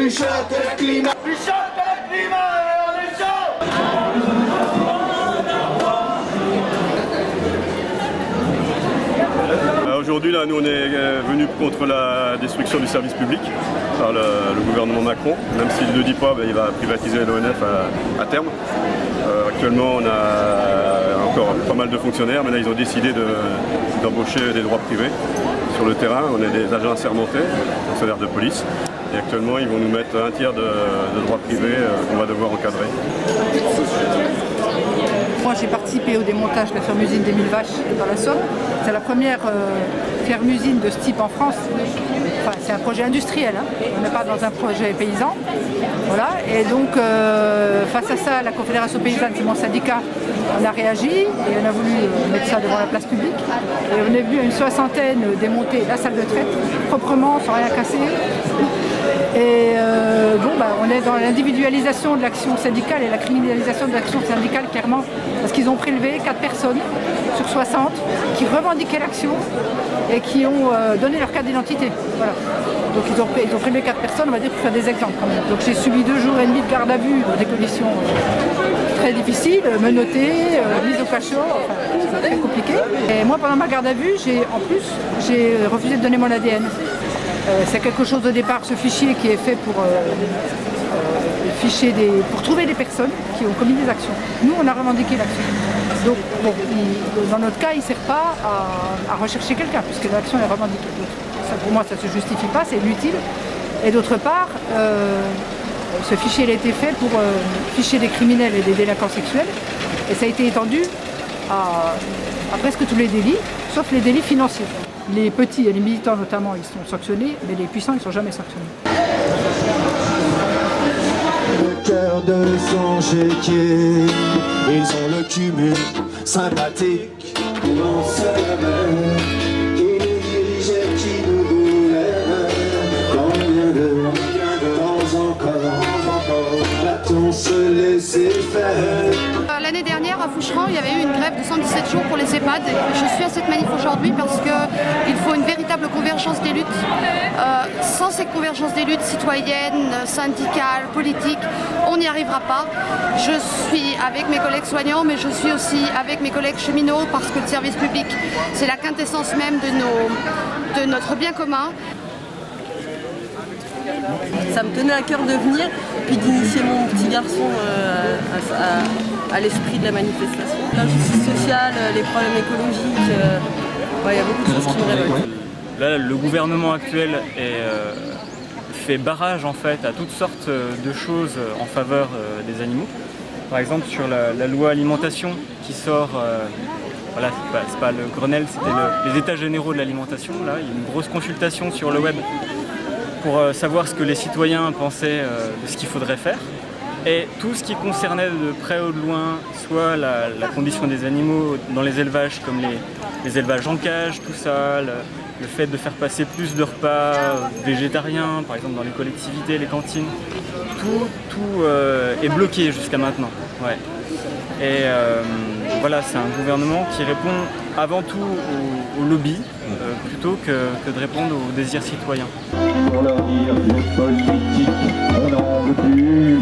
plus chaud que le climat. Plus chaud que le climat, on est chaud. Aujourd'hui, là, nous, on est venus contre la destruction du service public par le gouvernement Macron. Même s'il ne le dit pas, il va privatiser l'ONF à terme. Actuellement, on a encore pas mal de fonctionnaires, mais là, ils ont décidé d'embaucher des droits privés sur le terrain. On est des agents assermentés, fonctionnaires de police. Et actuellement, ils vont nous mettre un tiers de droits privés qu'on va devoir encadrer. Moi, j'ai participé au démontage de la ferme-usine des 1000 vaches dans la Somme. C'est la première ferme-usine de ce type en France. Enfin, c'est un projet industriel, hein. On n'est pas dans un projet paysan. Voilà. Et donc, face à ça, la Confédération paysanne, c'est mon syndicat, on a réagi et on a voulu mettre ça devant la place publique. Et on est venu à une soixantaine démonter la salle de traite, proprement, sans rien casser. Et on est dans l'individualisation de l'action syndicale et la criminalisation de l'action syndicale, clairement, parce qu'ils ont prélevé 4 personnes sur 60 qui revendiquaient l'action et qui ont donné leur carte d'identité. Voilà. Donc ils ont prélevé 4 personnes, on va dire, pour faire des exemples quand même. Donc j'ai subi 2 jours et demi de garde à vue dans des conditions très difficiles, menotté, mise au cachot, enfin, c'est très compliqué. Et moi, pendant ma garde à vue, j'ai refusé de donner mon ADN. C'est quelque chose au départ, ce fichier qui est fait pour trouver des personnes qui ont commis des actions. Nous, on a revendiqué l'action. Donc, bon, dans notre cas, il ne sert pas à rechercher quelqu'un, puisque l'action est revendiquée. Donc, ça, pour moi, ça ne se justifie pas, c'est inutile. Et d'autre part, ce fichier il a été fait pour ficher des criminels et des délinquants sexuels. Et ça a été étendu à presque tous les délits, sauf les délits financiers. Les petits et les militants notamment, ils sont sanctionnés, mais les puissants, ils ne sont jamais sanctionnés. Le cœur de son chéquier, ils ont le cumul sympathique. On se met, qui nous dirige et qui nous gouverne. Combien de temps encore va-t-on se laisser faire? L'année dernière, à Foucheran, il y avait eu une grève de 117 jours pour les EHPAD. Je suis à cette manif aujourd'hui parce qu'il faut une véritable convergence des luttes. Sans cette convergence des luttes citoyennes, syndicales, politiques, on n'y arrivera pas. Je suis avec mes collègues soignants, mais je suis aussi avec mes collègues cheminots parce que le service public, c'est la quintessence même de notre bien commun. Ça me tenait à cœur de venir, puis d'initier mon petit garçon à l'esprit de la manifestation. L'injustice sociale, les problèmes écologiques, il y a beaucoup de choses qui me révoltent. Là, le gouvernement actuel fait barrage en fait à toutes sortes de choses en faveur des animaux. Par exemple, sur la loi alimentation qui sort, voilà, c'est pas le Grenelle, c'était les états généraux de l'alimentation. Là, il y a une grosse consultation sur le web pour savoir ce que les citoyens pensaient de ce qu'il faudrait faire. Et tout ce qui concernait de près ou de loin, soit la condition des animaux dans les élevages comme les élevages en cage, tout ça, le fait de faire passer plus de repas végétariens, par exemple dans les collectivités, les cantines, tout est bloqué jusqu'à maintenant. Ouais. Et voilà, c'est un gouvernement qui répond avant tout au lobby plutôt que de répondre aux désirs citoyens. Pour leur dire les politiques, on n'en veut plus,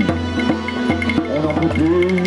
on n'en veut plus.